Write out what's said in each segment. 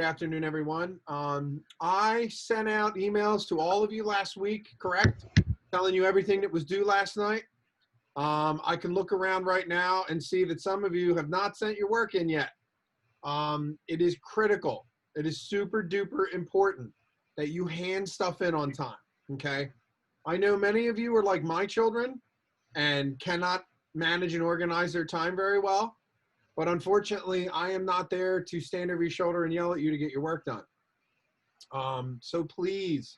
Good afternoon, everyone. I sent out emails to all of you last week, correct? Telling you everything that was due last night. I can look around right now and see that some of you have not sent your work in yet. It is critical. It is super duper important that you hand stuff in on time, okay? I know many of you are like my children and cannot manage and organize their time very well. But unfortunately, I am not there to stand over your shoulder and yell at you to get your work done. So please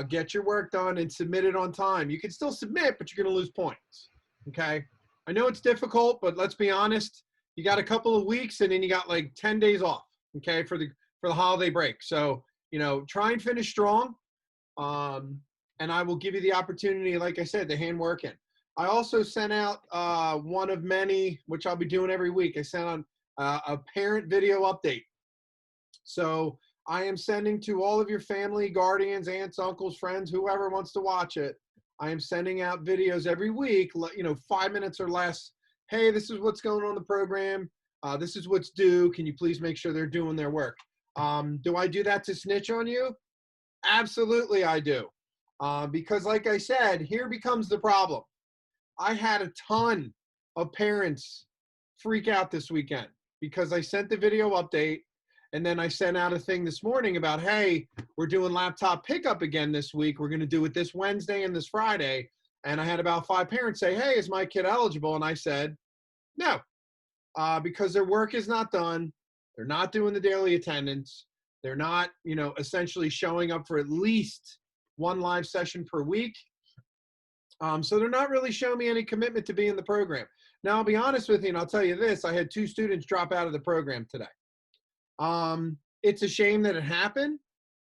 get your work done and submit it on time. You can still submit, but you're going to lose points. Okay. I know it's difficult, but let's be honest. You got a couple of weeks and then you got like 10 days off. Okay. For the holiday break. So, try and finish strong. And I will give you the opportunity, like I said, to hand work in. I also sent out one of many, which I'll be doing every week. I sent on a parent video update. So I am sending to all of your family, guardians, aunts, uncles, friends, whoever wants to watch it. I am sending out videos every week, 5 minutes or less. Hey, this is what's going on in the program. This is what's due. Can you please make sure they're doing their work? Do I do that to snitch on you? Absolutely, I do. Because like I said, here becomes the problem. I had a ton of parents freak out this weekend because I sent the video update and then I sent out a thing this morning about, hey, we're doing laptop pickup again this week. We're going to do it this Wednesday and this Friday. And I had about 5 parents say, hey, is my kid eligible? And I said, no, because their work is not done. They're not doing the daily attendance. They're not, essentially showing up for at least one live session per week. So they're not really showing me any commitment to be in the program. Now, I'll be honest with you, and I'll tell you this. I had 2 students drop out of the program today. It's a shame that it happened,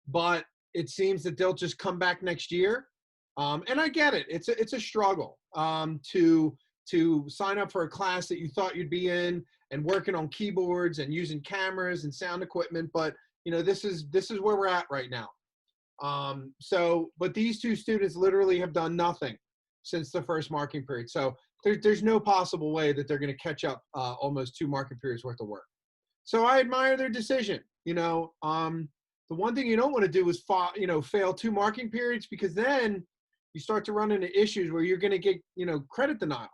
but it seems that they'll just come back next year. And I get it. It's a struggle to sign up for a class that you thought you'd be in and working on keyboards and using cameras and sound equipment. But, this is where we're at right now. But these 2 students literally have done nothing since the first marking period. So there's no possible way that they're going to catch up almost 2 marking periods worth of work. So I admire their decision. The one thing you don't want to do is fail 2 marking periods, because then you start to run into issues where you're going to get, credit denial.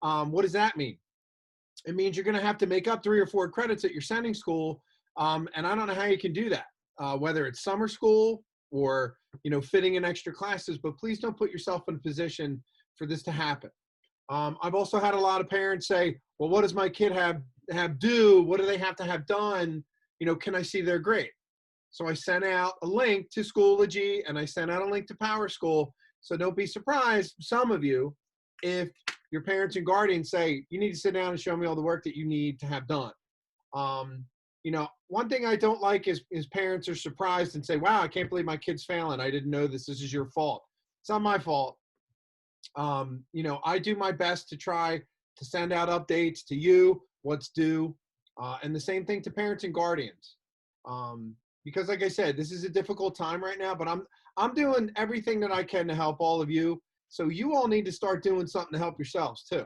What does that mean? It means you're going to have to make up 3 or 4 credits at your sending school. And I don't know how you can do that, whether it's summer school or, fitting in extra classes, but please don't put yourself in a position for this to happen. I've also had a lot of parents say, well, what does my kid have due? What do they have to have done? Can I see their grade? So I sent out a link to Schoology and I sent out a link to Power School. So don't be surprised, some of you, if your parents and guardians say, you need to sit down and show me all the work that you need to have done. One thing I don't like is parents are surprised and say, wow, I can't believe my kid's failing. I didn't know this. This is your fault. It's not my fault. I do my best to try to send out updates to you, what's due, and the same thing to parents and guardians. Because like I said, this is a difficult time right now, but I'm doing everything that I can to help all of you. So you all need to start doing something to help yourselves too.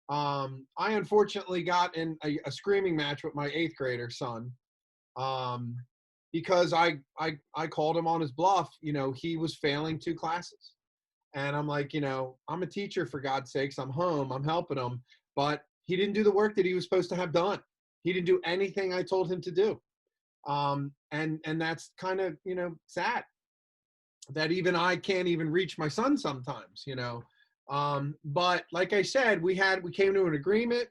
I unfortunately got in a screaming match with my 8th grader son, because I called him on his bluff. He was failing 2 classes. And I'm like, I'm a teacher, for God's sakes. I'm home. I'm helping him. But he didn't do the work that he was supposed to have done. He didn't do anything I told him to do. And that's kind of, sad that even I can't even reach my son sometimes, But like I said, we came to an agreement.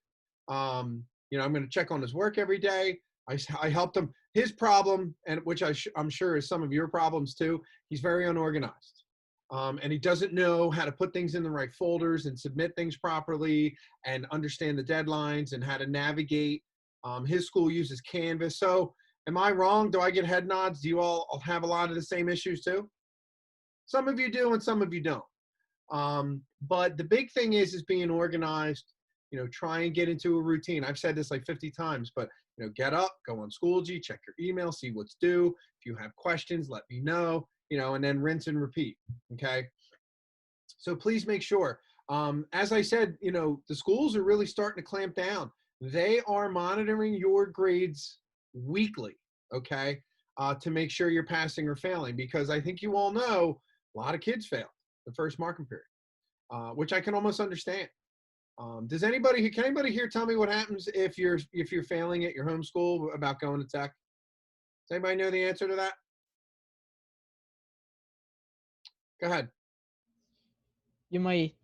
I'm going to check on his work every day. I helped him. His problem, and which I'm sure is some of your problems too, he's very unorganized. And he doesn't know how to put things in the right folders and submit things properly and understand the deadlines and how to navigate. His school uses Canvas. So am I wrong? Do I get head nods? Do you all have a lot of the same issues too? Some of you do and some of you don't. But the big thing is being organized. Try and get into a routine. I've said this like 50 times, but get up, go on Schoology, check your email, see what's due. If you have questions, let me know. And then rinse and repeat, okay? So please make sure. As I said, the schools are really starting to clamp down. They are monitoring your grades weekly, okay? to make sure you're passing or failing, because I think you all know a lot of kids fail the first marking period, which I can almost understand. Can anybody here tell me what happens if you're failing at your home school about going to tech? Does anybody know the answer to that? Go ahead. You might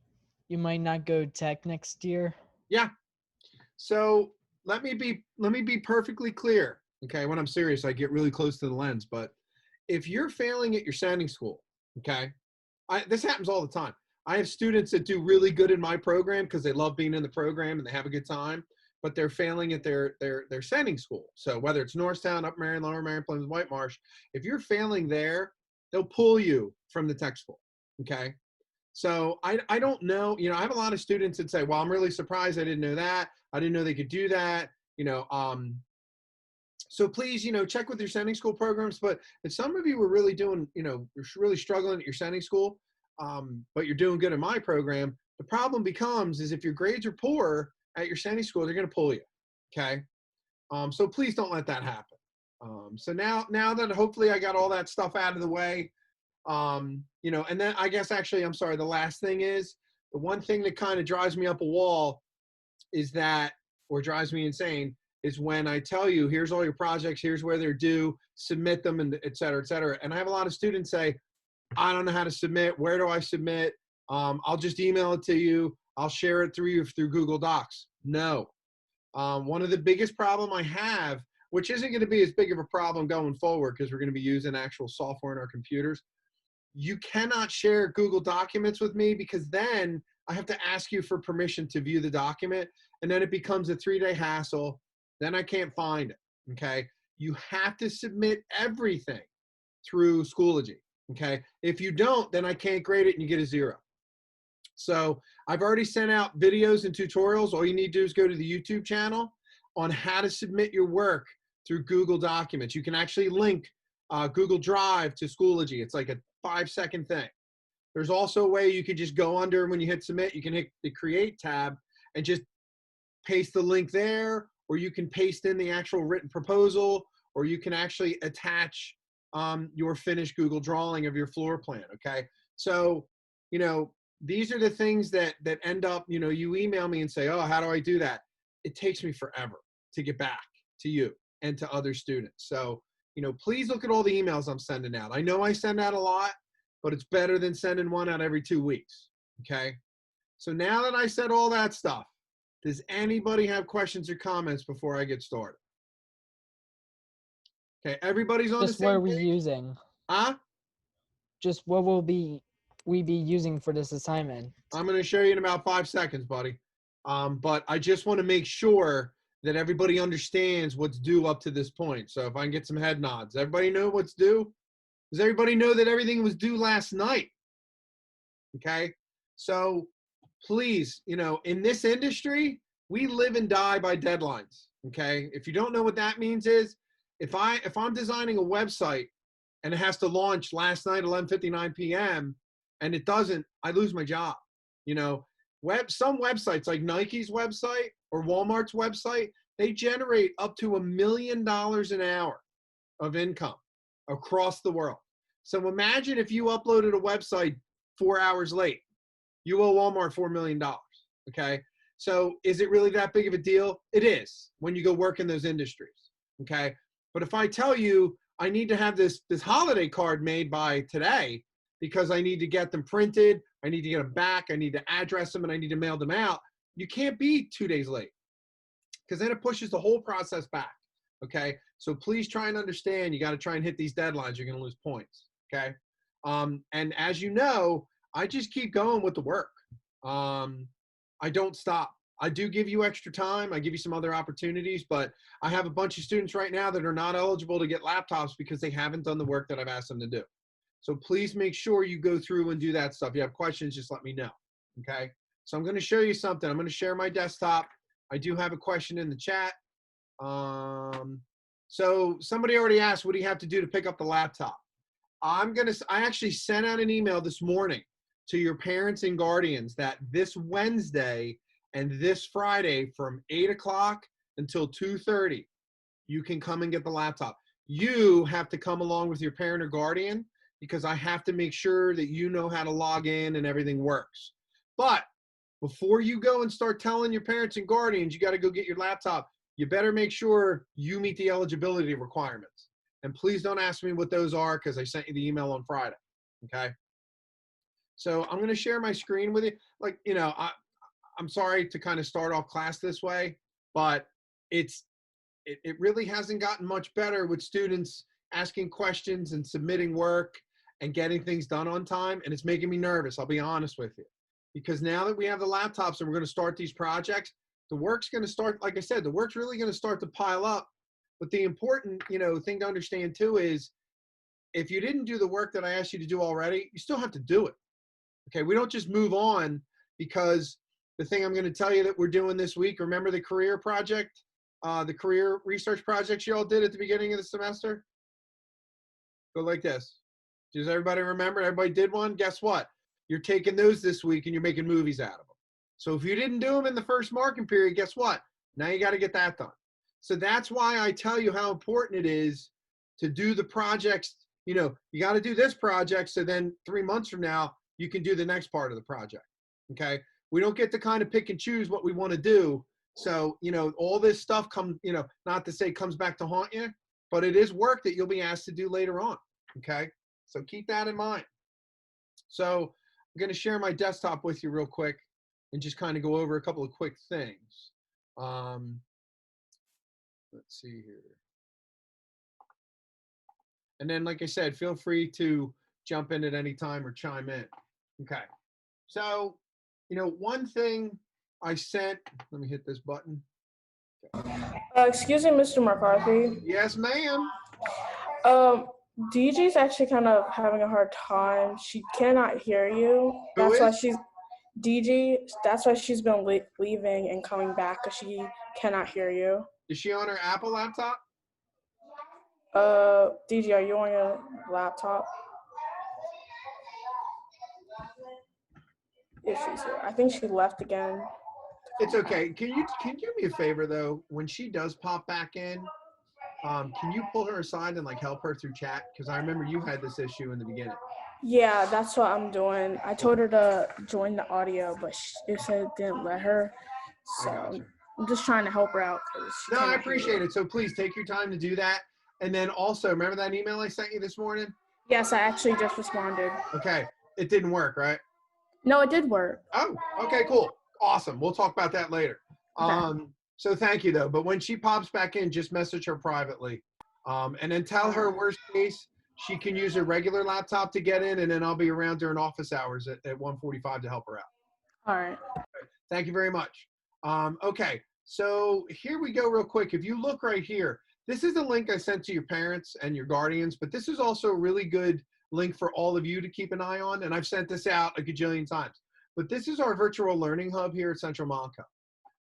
not go tech next year. Yeah. So let me be perfectly clear. Okay, when I'm serious, I get really close to the lens. But if you're failing at your sending school, okay, this happens all the time. I have students that do really good in my program because they love being in the program and they have a good time, but they're failing at their sending school. So whether it's Norristown, Upper Marion, Lower Marion, Plymouth, White Marsh, if you're failing there, they'll pull you from the tech school. Okay. So I don't know, I have a lot of students that say, well, I'm really surprised I didn't know that. I didn't know they could do that. So please, check with your sending school programs. But if some of you are really doing, you're really struggling at your sending school, but you're doing good in my program, the problem becomes is if your grades are poor at your sending school, they're going to pull you. Okay. So please don't let that happen. So now that hopefully I got all that stuff out of the way, and then I guess actually, I'm sorry, the last thing is the one thing that kind of drives me up a wall is that, or drives me insane, is when I tell you, here's all your projects, here's where they're due, submit them, and et cetera, et cetera. And I have a lot of students say, I don't know how to submit. Where do I submit? I'll just email it to you. I'll share it through Google Docs. No. One of the biggest problem I have, which isn't going to be as big of a problem going forward because we're going to be using actual software in our computers, you cannot share Google Documents with me because then I have to ask you for permission to view the document, and then it becomes a 3-day hassle. Then I can't find it, okay? You have to submit everything through Schoology, okay? If you don't, then I can't grade it and you get a 0. So I've already sent out videos and tutorials. All you need to do is go to the YouTube channel on how to submit your work through Google Documents. You can actually link Google Drive to Schoology. It's like a 5-second thing. There's also a way you could just go under, when you hit submit, you can hit the create tab and just paste the link there, or you can paste in the actual written proposal, or you can actually attach your finished Google drawing of your floor plan, okay? So, these are the things that end up, you email me and say, oh, how do I do that? It takes me forever to get back to you and to other students. So, please look at all the emails I'm sending out. I know I send out a lot, but it's better than sending one out every 2 weeks, okay? So now that I said all that stuff, does anybody have questions or comments before I get started? Okay, everybody's on the Just what are same we page? using? Huh? Just what will we be using for this assignment? I'm going to show you in about 5 seconds, buddy. But I just want to make sure that everybody understands what's due up to this point. So if I can get some head nods. Everybody know what's due? Does everybody know that everything was due last night? Okay? So please, in this industry, we live and die by deadlines. Okay? If you don't know what that means is, if I'm designing a website and it has to launch last night, 11:59 p.m., and it doesn't, I lose my job. Some websites like Nike's website or Walmart's website, they generate up to $1 million an hour of income across the world. So imagine if you uploaded a website 4 hours late, you owe Walmart $4 million, okay? So is it really that big of a deal? It is when you go work in those industries, okay? But if I tell you I need to have this holiday card made by today because I need to get them printed, I need to get them back, I need to address them, and I need to mail them out, you can't be 2 days late because then it pushes the whole process back, okay? So please try and understand, you got to try and hit these deadlines. You're going to lose points, okay? And as you know, I just keep going with the work. I don't stop. I do give you extra time. I give you some other opportunities, but I have a bunch of students right now that are not eligible to get laptops because they haven't done the work that I've asked them to do. So please make sure you go through and do that stuff. If you have questions, just let me know, okay? So I'm going to show you something. I'm going to share my desktop. I do have a question in the chat. So somebody already asked, what do you have to do to pick up the laptop? I actually sent out an email this morning to your parents and guardians that this Wednesday and this Friday from 8 o'clock until 2:30, you can come and get the laptop. you have to come along with your parent or guardian because I have to make sure that you know how to log in and everything works. But before you go and start telling your parents and guardians you got to go get your laptop, you better make sure you meet the eligibility requirements. And please don't ask me what those are because I sent you the email on Friday. Okay. So I'm going to share my screen with you. Like, I'm sorry to kind of start off class this way, but it really hasn't gotten much better with students asking questions and submitting work and getting things done on time. And it's making me nervous. I'll be honest with you, because now that we have the laptops and we're going to start these projects, the work's going to start, like I said, the work's really going to start to pile up. But the important, thing to understand too is if you didn't do the work that I asked you to do already, you still have to do it. Okay. We don't just move on because the thing I'm going to tell you that we're doing this week, remember the career project, the career research projects you all did at the beginning of the semester? Go like this. Does everybody remember? Everybody did one? Guess what? You're taking those this week and you're making movies out of them. So if you didn't do them in the first marking period, guess what? Now you got to get that done. So that's why I tell you how important it is to do the projects. You got to do this project so then 3 months from now, you can do the next part of the project. Okay. We don't get to kind of pick and choose what we want to do. So, all this stuff comes, not to say comes back to haunt you, but it is work that you'll be asked to do later on. Okay. So keep that in mind. So I'm going to share my desktop with you real quick and just kind of go over a couple of quick things. Let's see here. And then, like I said, feel free to jump in at any time or chime in. Okay. So, one thing I sent, let me hit this button. Excuse me, Mr. McCarthy. Yes, ma'am. DJ's actually kind of having a hard time. She cannot hear you. Who That's why is? she's DG. That's why she's been leaving and coming back because she cannot hear you. Is she on her Apple laptop? DG, are you on your laptop? If she's here, I think she left again. It's okay. Can you do me a favor though? When she does pop back in, can you pull her aside and like help her through chat? Because I remember you had this issue in the beginning. Yeah, that's what I'm doing. I told her to join the audio, but it said it didn't let her. So Gotcha. I'm just trying to help her out. No, I appreciate it. So please take your time to do that. And then also, remember that email I sent you this morning? Yes, I actually just responded. Okay. It didn't work, right? No, it did work. Oh, okay, cool. Awesome. We'll talk about that later. Okay. So thank you though. But when she pops back in, just message her privately. And then tell her worst case, she can use her regular laptop to get in, and then I'll be around during office hours at 1:45 to help her out. All right. Thank you very much. Okay, so here we go real quick. If you look right here, this is the link I sent to your parents and your guardians, but this is also a really good link for all of you to keep an eye on, and I've sent this out a gajillion times. But this is our virtual learning hub here at Central Monaco.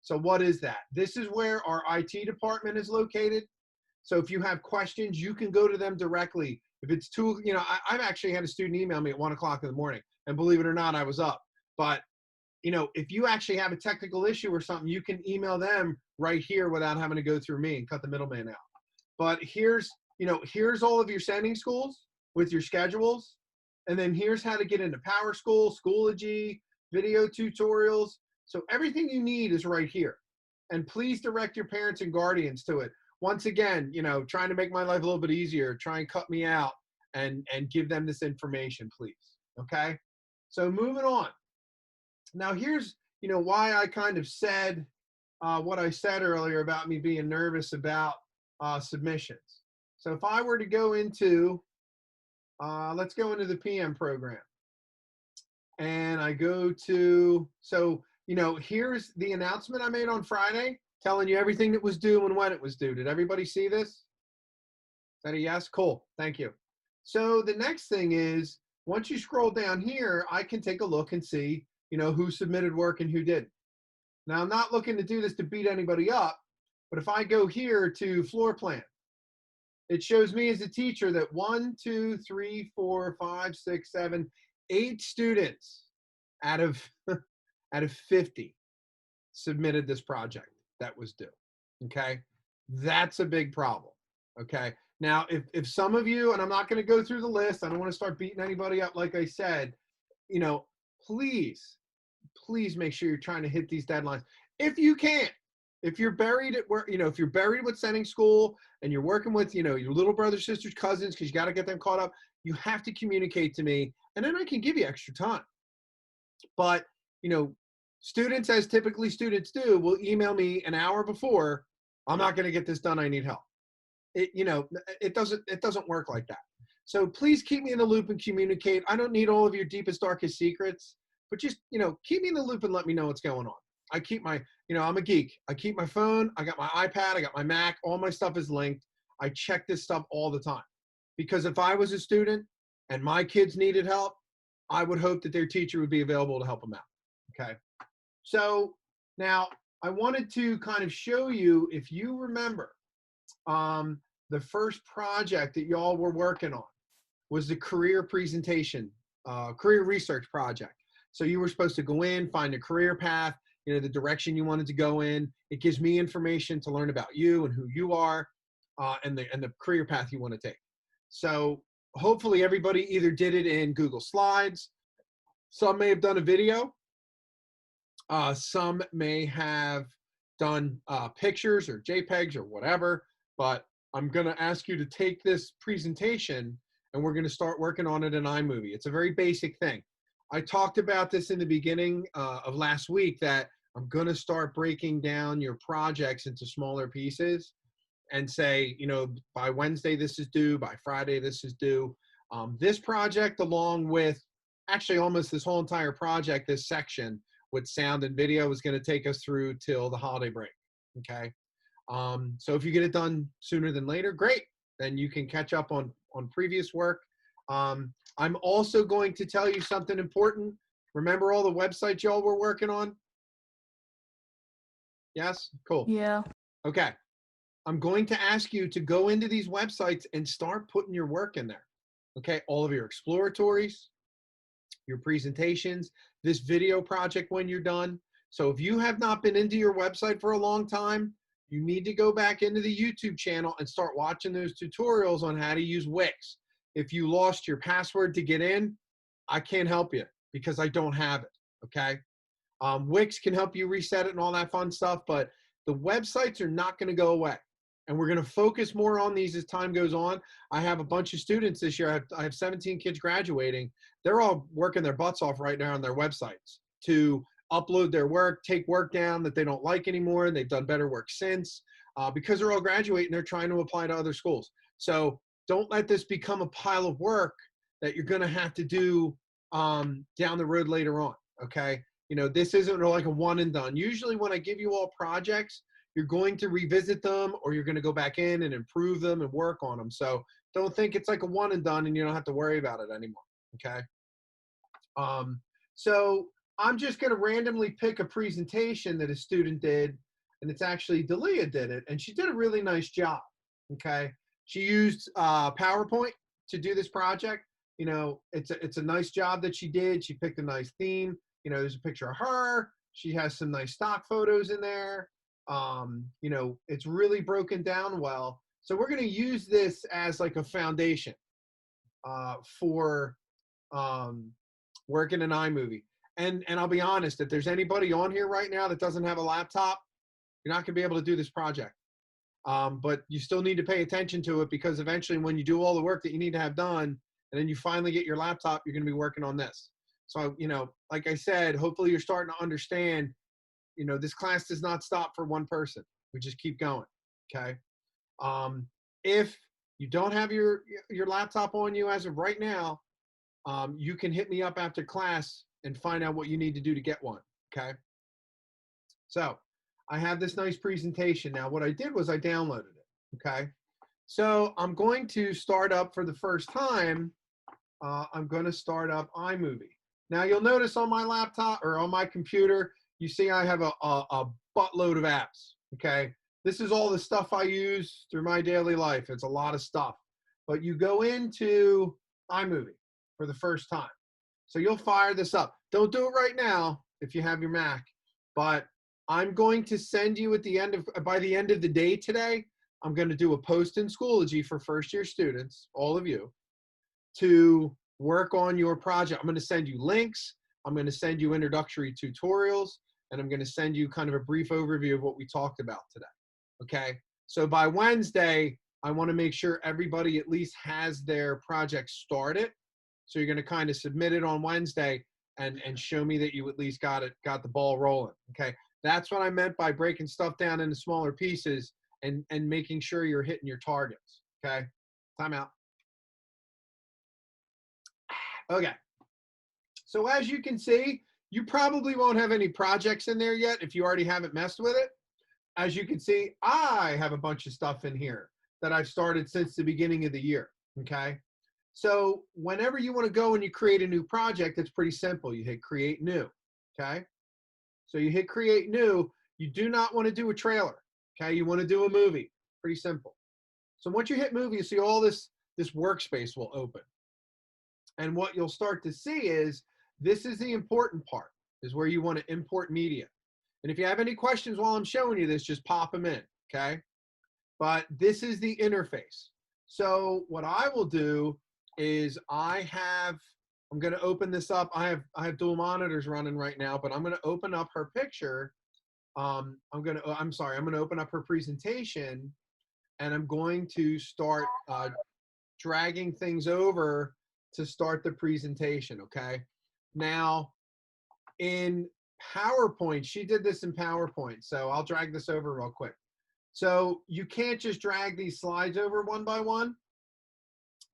So what is that? This is where our IT department is located. So if you have questions, you can go to them directly. If it's too, I've actually had a student email me at 1 o'clock in the morning, and believe it or not, I was up. But if you actually have a technical issue or something, you can email them right here without having to go through me and cut the middleman out. But here's all of your sending schools with your schedules. And then here's how to get into Power School, Schoology, video tutorials. So everything you need is right here. And please direct your parents and guardians to it. Once again, trying to make my life a little bit easier, try and cut me out and give them this information, please. Okay? So moving on. Now here's, why I kind of said what I said earlier about me being nervous about submissions. So if I were to go into, let's go into the PM program. And I go to, so, here's the announcement I made on Friday telling you everything that was due and when it was due. Did everybody see this? Is that a yes? Cool. Thank you. So the next thing is, once you scroll down here, I can take a look and see, who submitted work and who didn't. Now, I'm not looking to do this to beat anybody up, but if I go here to floor plan, it shows me as a teacher that 1, 2, 3, 4, 5, 6, 7, 8 students out of 50 submitted this project that was due. Okay, that's a big problem. Okay, Now, if some of you, and I'm not going to go through the list, I don't want to start beating anybody up, like I said, you know, please, please make sure you're trying to hit these deadlines. If you can, if you're buried at work, you know, if you're buried with sending school and you're working with, you know, your little brothers, sisters, cousins, because you got to get them caught up, you have to communicate to me, and then I can give you extra time. But, you know, students, as typically students do, will email me an hour before, I'm not going to get this done, I need help. You know, it doesn't work like that. So please keep me in the loop and communicate. I don't need all of your deepest, darkest secrets, but just, you know, keep me in the loop and let me know what's going on. I keep my, you know, I'm a geek. I keep my phone, I got my iPad, I got my Mac, all my stuff is linked. I check this stuff all the time. Because if I was a student and my kids needed help, I would hope that their teacher would be available to help them out. Okay. So now I wanted to kind of show you, if you remember, the first project that y'all were working on was the career presentation, career research project. So you were supposed to go in, find a career path, you know, the direction you wanted to go in. It gives me information to learn about you and who you are, and the career path you want to take. So hopefully everybody either did it in Google Slides. Some may have done a video. Some may have done pictures or JPEGs or whatever, but I'm going to ask you to take this presentation and we're going to start working on it in iMovie. It's a very basic thing. I talked about this in the beginning of last week, that I'm going to start breaking down your projects into smaller pieces and say, you know, by Wednesday this is due, by Friday this is due. This project, along with actually almost this whole entire project, this section with sound and video, is going to take us through till the holiday break. Okay. So if you get it done sooner than later, great. Then you can catch up on previous work. I'm also going to tell you something important. Remember all the websites y'all were working on? Yes? Cool. Yeah. Okay. I'm going to ask you to go into these websites and start putting your work in there. Okay. All of your exploratories, your presentations, this video project when you're done. So if you have not been into your website for a long time, you need to go back into the YouTube channel and start watching those tutorials on how to use Wix. If you lost your password to get in, I can't help you because I don't have it, okay? Wix can help you reset it and all that fun stuff, but the websites are not going to go away. And we're going to focus more on these as time goes on. I have a bunch of students this year. I have 17 kids graduating. They're all working their butts off right now on their websites to upload their work, take work down that they don't like anymore, and they've done better work since, because they're all graduating. They're trying to apply to other schools. So don't let this become a pile of work that you're going to have to do down the road later on, okay? You know, this isn't like a one and done. Usually when I give you all projects, you're going to revisit them, or you're going to go back in and improve them and work on them. So don't think it's like a one and done and you don't have to worry about it anymore, okay? So I'm just going to randomly pick a presentation that a student did, and it's actually Delia did it, and she did a really nice job, okay? She used PowerPoint to do this project. You know, it's a nice job that she did. She picked a nice theme. You know, there's a picture of her. She has some nice stock photos in there. You know, it's really broken down well. So we're going to use this as like a foundation for working in iMovie. And I'll be honest, if there's anybody on here right now that doesn't have a laptop, you're not going to be able to do this project. But you still need to pay attention to it, because eventually when you do all the work that you need to have done, and then you finally get your laptop, you're going to be working on this. So, you know, like I said, hopefully you're starting to understand, you know, this class does not stop for one person. We just keep going, okay? If you don't have your laptop on you as of right now, you can hit me up after class and find out what you need to do to get one, okay? So I have this nice presentation. Now what I did was I downloaded it, okay? So I'm going to start up for the first time. I'm going to start up iMovie. Now you'll notice on my laptop or on my computer, you see I have a buttload of apps, okay? This is all the stuff I use through my daily life. It's a lot of stuff. But you go into iMovie for the first time. So you'll fire this up. Don't do it right now if you have your Mac, but I'm going to send you at the end of, by the end of the day today, I'm going to do a post in Schoology for first year students, all of you, to work on your project. I'm going to send you links. I'm going to send you introductory tutorials, and I'm going to send you kind of a brief overview of what we talked about today. Okay. So by Wednesday, I want to make sure everybody at least has their project started. So you're going to kind of submit it on Wednesday and show me that you at least got the ball rolling. Okay. That's what I meant by breaking stuff down into smaller pieces and making sure you're hitting your targets. Okay. Time out. Okay. So as you can see, you probably won't have any projects in there yet if you already haven't messed with it. As you can see, I have a bunch of stuff in here that I've started since the beginning of the year. Okay. So whenever you want to go and you create a new project, it's pretty simple. You hit create new. Okay. So you hit create new. You do not want to do a trailer. Okay. You want to do a movie. Pretty simple. So once you hit movie, you see all this workspace will open. And what you'll start to see is this is the important part, is where you want to import media. And if you have any questions while I'm showing you this, just pop them in, okay? But this is the interface. So what I will do is I'm going to open this up. I have dual monitors running right now, but I'm going to open up her picture. I'm going to open up her presentation, and I'm going to start dragging things over to start the presentation, okay? Now, in PowerPoint, she did this in PowerPoint, so I'll drag this over real quick. So you can't just drag these slides over one by one.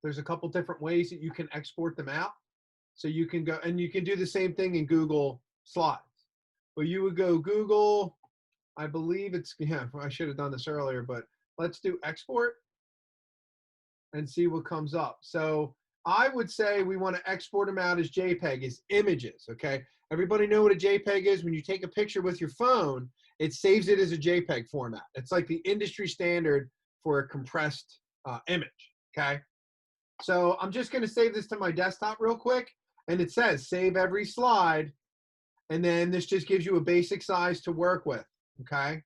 There's a couple different ways that you can export them out. So you can go, and you can do the same thing in Google Slides. But you would go Google, I believe it's, yeah, I should have done this earlier, but let's do export and see what comes up. So I would say we want to export them out as JPEG, as images, okay? Everybody know what a JPEG is? When you take a picture with your phone, it saves it as a JPEG format. It's like the industry standard for a compressed image, okay? So I'm just going to save this to my desktop real quick, and it says save every slide, and then this just gives you a basic size to work with, okay?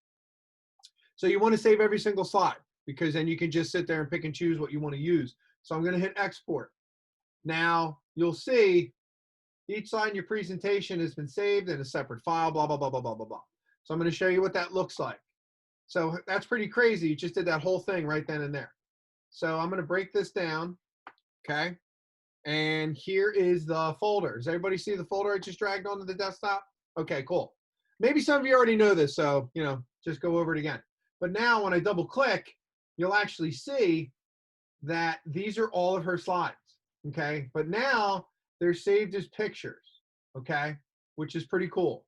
So you want to save every single slide, because then you can just sit there and pick and choose what you want to use. So I'm going to hit export. Now you'll see each slide in your presentation has been saved in a separate file, blah, blah, blah, blah, blah, blah, blah. So I'm going to show you what that looks like. So that's pretty crazy. You just did that whole thing right then and there. So I'm going to break this down, okay? And here is the folder. Does everybody see the folder I just dragged onto the desktop? Okay, cool. Maybe some of you already know this, so, you know, just go over it again. But now when I double click, you'll actually see that these are all of her slides, okay? But now they're saved as pictures, okay? Which is pretty cool.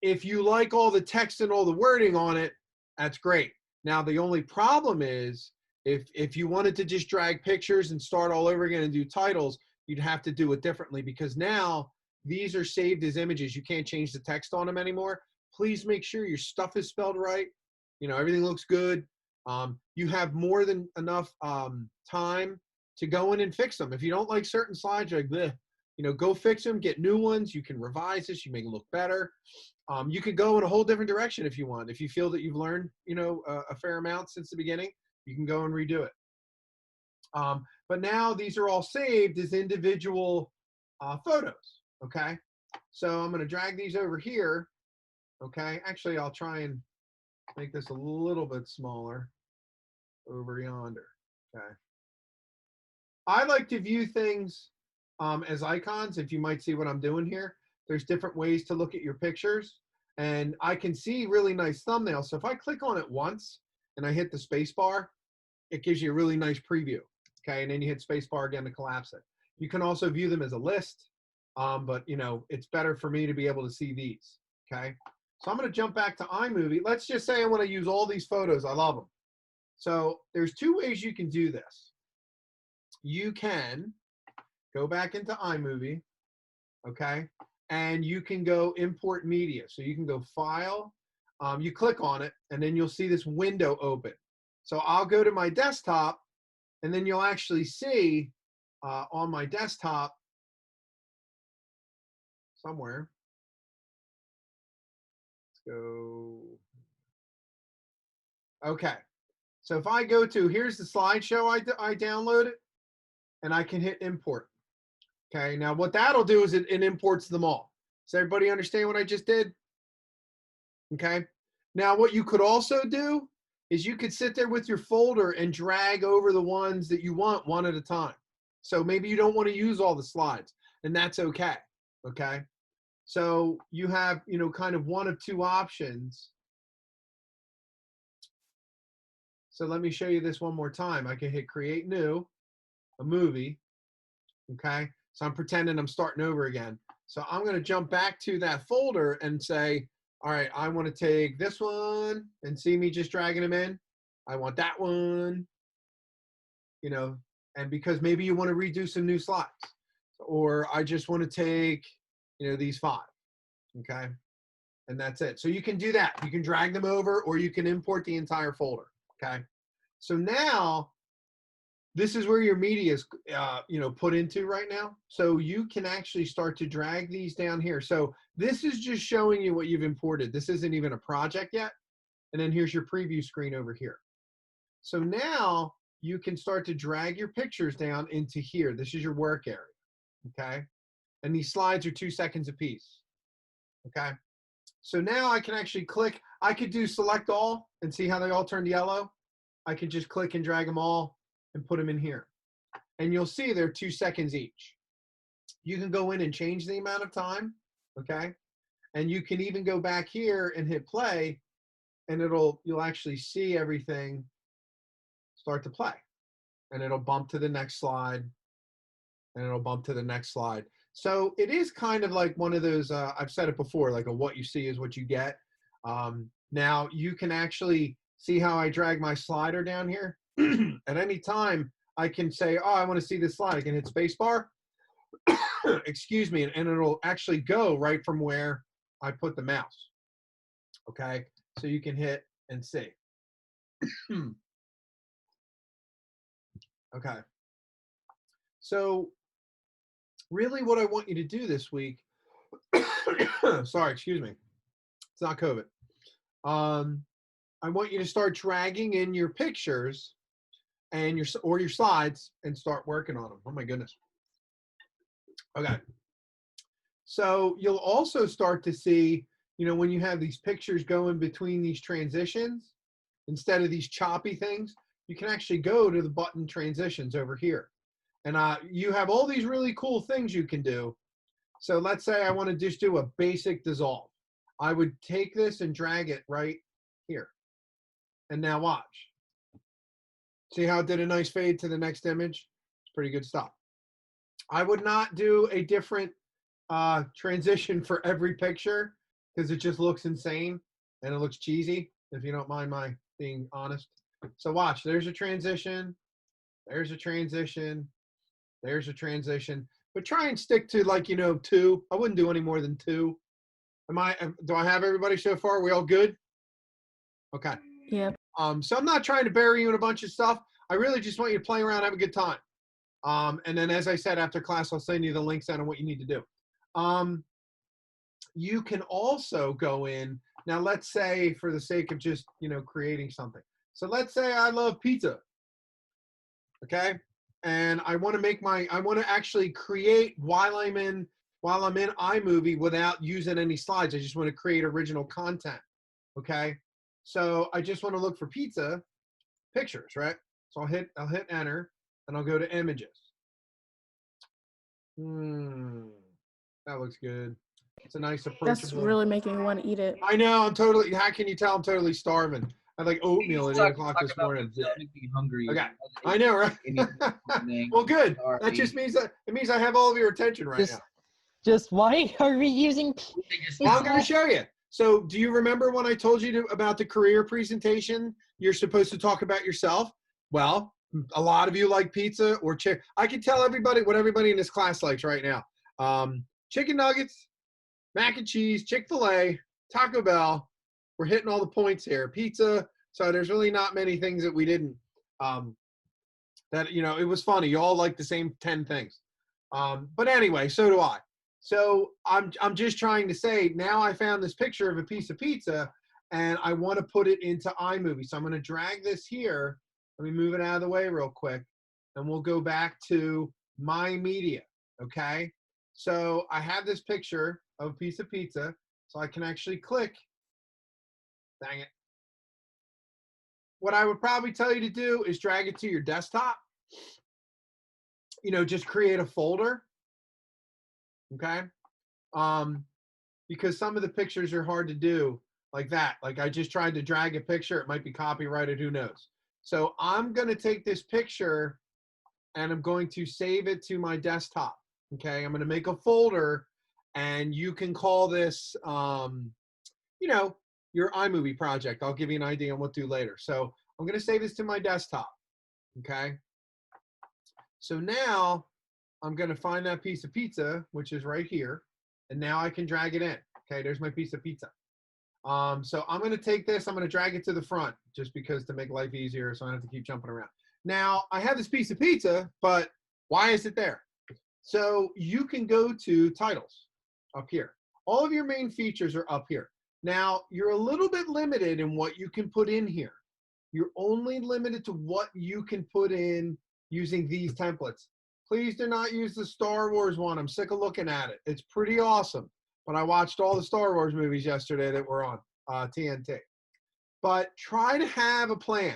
If you like all the text and all the wording on it, that's great. Now, the only problem is if you wanted to just drag pictures and start all over again and do titles, you'd have to do it differently, because now these are saved as images. You can't change the text on them anymore. Please make sure your stuff is spelled right. You know, everything looks good. You have more than enough time to go in and fix them. If you don't like certain slides, you're like, bleh, you know, go fix them, get new ones. You can revise this, you make it look better. You could go in a whole different direction if you want. If you feel that you've learned, you know, a fair amount since the beginning, you can go and redo it. But now these are all saved as individual photos, okay? So I'm going to drag these over here, okay? Actually, I'll try and make this a little bit smaller over yonder, okay? I like to view things as icons. If you might see what I'm doing here, there's different ways to look at your pictures, and I can see really nice thumbnails. So if I click on it once and I hit the space bar, it gives you a really nice preview, okay? And then you hit space bar again to collapse it. You can also view them as a list, but you know, it's better for me to be able to see these, okay? So I'm gonna jump back to iMovie. Let's just say I wanna use all these photos, I love them. So there's two ways you can do this. You can go back into iMovie, okay? And you can go import media. So you can go file, you click on it, and then you'll see this window open. So I'll go to my desktop, and then you'll actually see on my desktop somewhere, let's go, Okay. So if I go to, here's the slideshow I downloaded, and I can hit import. Okay. Now what that'll do is it imports them all. Does everybody understand what I just did? Okay. Now what you could also do is you could sit there with your folder and drag over the ones that you want one at a time. So maybe you don't want to use all the slides, and that's okay. Okay. So you have, kind of one of two options. So let me show you this one more time. I can hit create new, a movie. Okay. So I'm pretending I'm starting over again. So I'm going to jump back to that folder and say, all right, I want to take this one, and see me just dragging them in. I want that one, and because maybe you want to redo some new slides, or I just want to take, these 5. Okay. And that's it. So you can do that. You can drag them over, or you can import the entire folder. Okay. So now this is where your media is, put into right now. So you can actually start to drag these down here. So this is just showing you what you've imported. This isn't even a project yet. And then here's your preview screen over here. So now you can start to drag your pictures down into here. This is your work area. Okay. And these slides are 2 seconds apiece. Okay. So now I can actually click. I could do select all and see how they all turned yellow. I can just click and drag them all and put them in here. And you'll see they're 2 seconds each. You can go in and change the amount of time, okay? And you can even go back here and hit play, and you'll actually see everything start to play. And it'll bump to the next slide, and it'll bump to the next slide. So it is kind of like one of those, I've said it before, like a what you see is what you get. Now you can actually see how I drag my slider down here. At any time, I can say, oh, I want to see this slide. I can hit spacebar, excuse me, and it'll actually go right from where I put the mouse. Okay, so you can hit and see. Okay, so really what I want you to do this week, sorry, excuse me, it's not COVID. I want you to start dragging in your pictures and your slides and start working on them. Oh my goodness. Okay. So you'll also start to see, when you have these pictures going between these transitions, instead of these choppy things, you can actually go to the button transitions over here. And you have all these really cool things you can do. So let's say I want to just do a basic dissolve. I would take this and drag it right here. And now watch. See how it did a nice fade to the next image? It's pretty good stuff. I would not do a different transition for every picture because it just looks insane and it looks cheesy, if you don't mind my being honest. So watch, there's a transition, there's a transition, there's a transition. But try and stick to 2. I wouldn't do any more than 2. Do I have everybody so far? Are we all good? Okay. Yep. So I'm not trying to bury you in a bunch of stuff. I really just want you to play around, have a good time. And then, as I said, after class, I'll send you the links out on what you need to do. You can also go in. Now, let's say, for the sake of just, creating something. So let's say I love pizza. Okay. And I want to actually create while I'm in iMovie without using any slides. I just want to create original content. Okay. So I just want to look for pizza pictures, right? So I'll hit enter and I'll go to images. That looks good. It's a nice approachable. That's really making me want to eat it. I know. How can you tell I'm totally starving? I had like oatmeal at 8 o'clock this morning. Hungry. Okay. I know, right? Well, good. That just means that it means I have all of your attention right now. Just why are we using? Well, I'm going to show you. So do you remember when I told you about the career presentation? You're supposed to talk about yourself. Well, a lot of you like pizza or chicken. I can tell everybody what everybody in this class likes right now. Chicken nuggets, mac and cheese, Chick-fil-A, Taco Bell. We're hitting all the points here. Pizza. So there's really not many things that we didn't. It was funny. You all like the same 10 things. But anyway, so do I. So I'm just trying to say, now I found this picture of a piece of pizza, and I want to put it into iMovie. So I'm going to drag this here. Let me move it out of the way real quick, and we'll go back to my media, okay? So I have this picture of a piece of pizza, so I can actually click. Dang it. What I would probably tell you to do is drag it to your desktop. You know, just create a folder, okay? Because some of the pictures are hard to do like that. Like I just tried to drag a picture. It might be copyrighted, who knows? So I'm going to take this picture and I'm going to save it to my desktop, okay? I'm going to make a folder, and you can call this, you know, your iMovie project. I'll give you an idea on what to do later. So I'm going to save this to my desktop, okay? So now I'm going to find that piece of pizza, which is right here, and now I can drag it in. Okay, there's my piece of pizza. So I'm going to take this, I'm going to drag it to the front just because to make life easier, so I don't have to keep jumping around. Now, I have this piece of pizza, but why is it there? So you can go to titles up here. All of your main features are up here. Now, you're a little bit limited in what you can put in here. You're only limited to what you can put in using these templates. Please do not use the Star Wars one. I'm sick of looking at it. It's pretty awesome, but I watched all the Star Wars movies yesterday that were on TNT. But try to have a plan.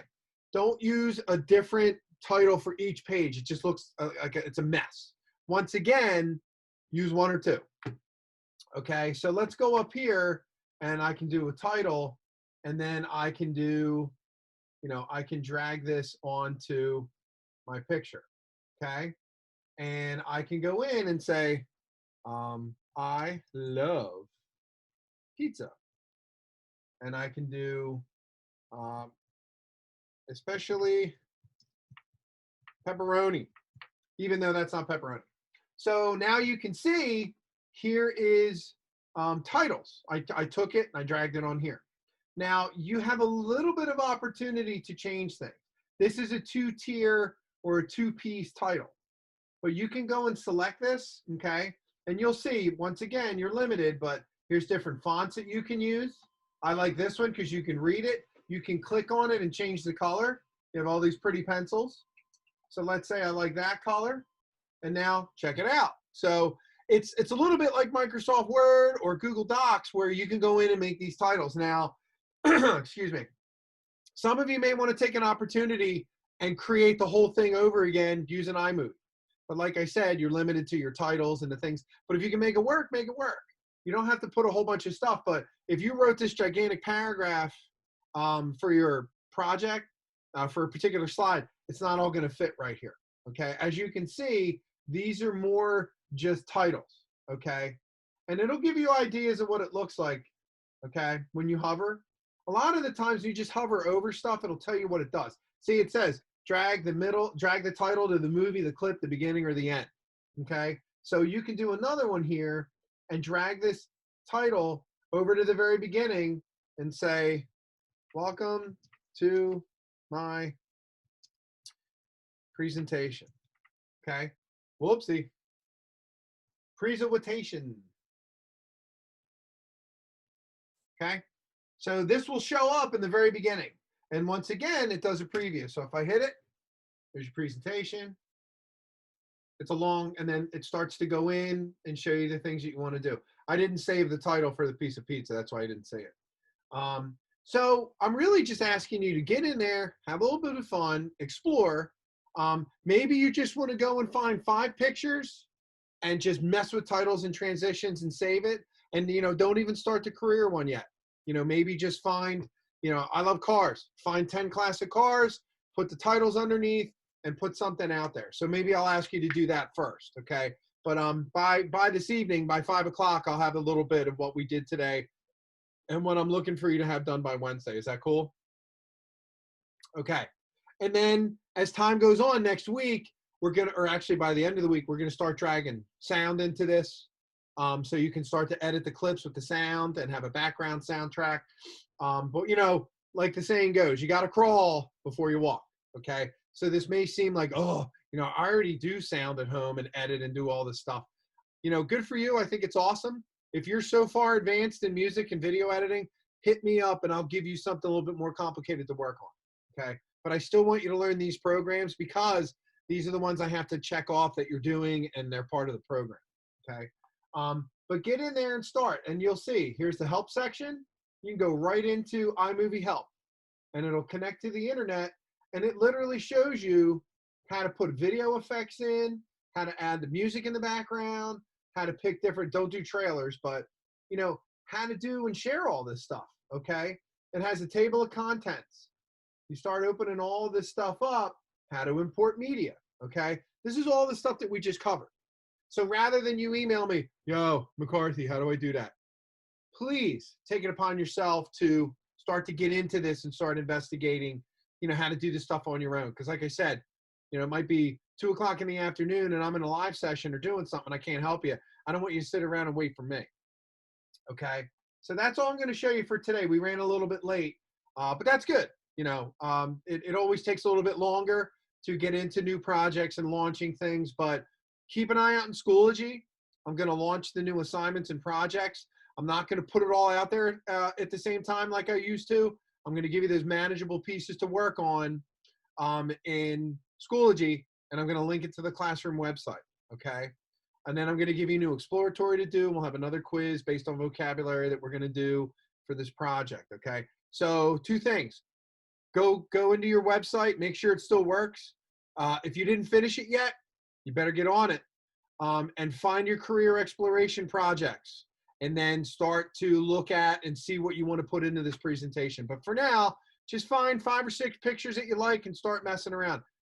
Don't use a different title for each page. It just looks like it's a mess. Once again, use one or two. Okay, so let's go up here, and I can do a title, and then I can do, you know, I can drag this onto my picture, okay? And I can go in and say, I love pizza. And I can do, especially pepperoni, even though that's not pepperoni. So now you can see here is titles. I took it and I dragged it on here. Now you have a little bit of opportunity to change things. This is a 2-tier or a 2-piece title, but you can go and select this, okay? And you'll see, once again, you're limited, but here's different fonts that you can use. I like this one because you can read it. You can click on it and change the color. You have all these pretty pencils. So let's say I like that color, and now check it out. So it's a little bit like Microsoft Word or Google Docs where you can go in and make these titles. Now, excuse me, some of you may want to take an opportunity and create the whole thing over again using iMovie. But like I said, you're limited to your titles and the things. But if you can make it work, make it work. You don't have to put a whole bunch of stuff. But if you wrote this gigantic paragraph for your project, for a particular slide, it's not all going to fit right here. Okay. As you can see, these are more just titles. Okay. And it'll give you ideas of what it looks like. Okay. When you hover, a lot of the times you just hover over stuff, it'll tell you what it does. See, it says, drag the title to the movie, the clip, the beginning, or the end, okay? So you can do another one here and drag this title over to the very beginning and say, welcome to my presentation, okay? Whoopsie. Presentation, okay? So this will show up in the very beginning. And once again, it does a preview. So if I hit it, there's your presentation. It's a long, and then it starts to go in and show you the things that you want to do. I didn't save the title for the piece of pizza. That's why I didn't say it. So I'm really just asking you to get in there, have a little bit of fun, explore. Maybe you just want to go and find 5 pictures and just mess with titles and transitions and save it. And, you know, don't even start the career one yet. You know, maybe just find, you know, I love cars. Find 10 classic cars, put the titles underneath, and put something out there. So maybe I'll ask you to do that first, okay? But by this evening, by 5 o'clock, I'll have a little bit of what we did today and what I'm looking for you to have done by Wednesday. Is that cool? Okay. And then as time goes on next week, we're going to, or actually by the end of the week, we're going to start dragging sound into this. So you can start to edit the clips with the sound and have a background soundtrack. But, you know, like the saying goes, you got to crawl before you walk, okay? So this may seem like, oh, you know, I already do sound at home and edit and do all this stuff. You know, good for you. I think it's awesome. If you're so far advanced in music and video editing, hit me up and I'll give you something a little bit more complicated to work on. Okay. But I still want you to learn these programs because these are the ones I have to check off that you're doing and they're part of the program. Okay. But get in there and start and you'll see, here's the help section. You can go right into iMovie help and it'll connect to the internet and it literally shows you how to put video effects in, how to add the music in the background, how to pick different, don't do trailers, but you know, how to do and share all this stuff. Okay. It has a table of contents. You start opening all this stuff up, how to import media. Okay. This is all the stuff that we just covered. So rather than you email me, yo, McCarthy, how do I do that? Please take it upon yourself to start to get into this and start investigating, you know, how to do this stuff on your own. Because like I said, you know, it might be 2 o'clock in the afternoon and I'm in a live session or doing something. I can't help you. I don't want you to sit around and wait for me. Okay. So that's all I'm going to show you for today. We ran a little bit late, but that's good. You know, it always takes a little bit longer to get into new projects and launching things, but keep an eye out in Schoology. I'm going to launch the new assignments and projects. I'm not going to put it all out there at the same time like I used to. I'm going to give you those manageable pieces to work on in Schoology, and I'm going to link it to the classroom website, okay? And then I'm going to give you new exploratory to do. We'll have another quiz based on vocabulary that we're going to do for this project, okay? So 2 things. Go into your website, make sure it still works. If you didn't finish it yet, you better get on it. And find your career exploration projects and then start to look at and see what you want to put into this presentation. But for now, just find 5 or 6 pictures that you like and start messing around.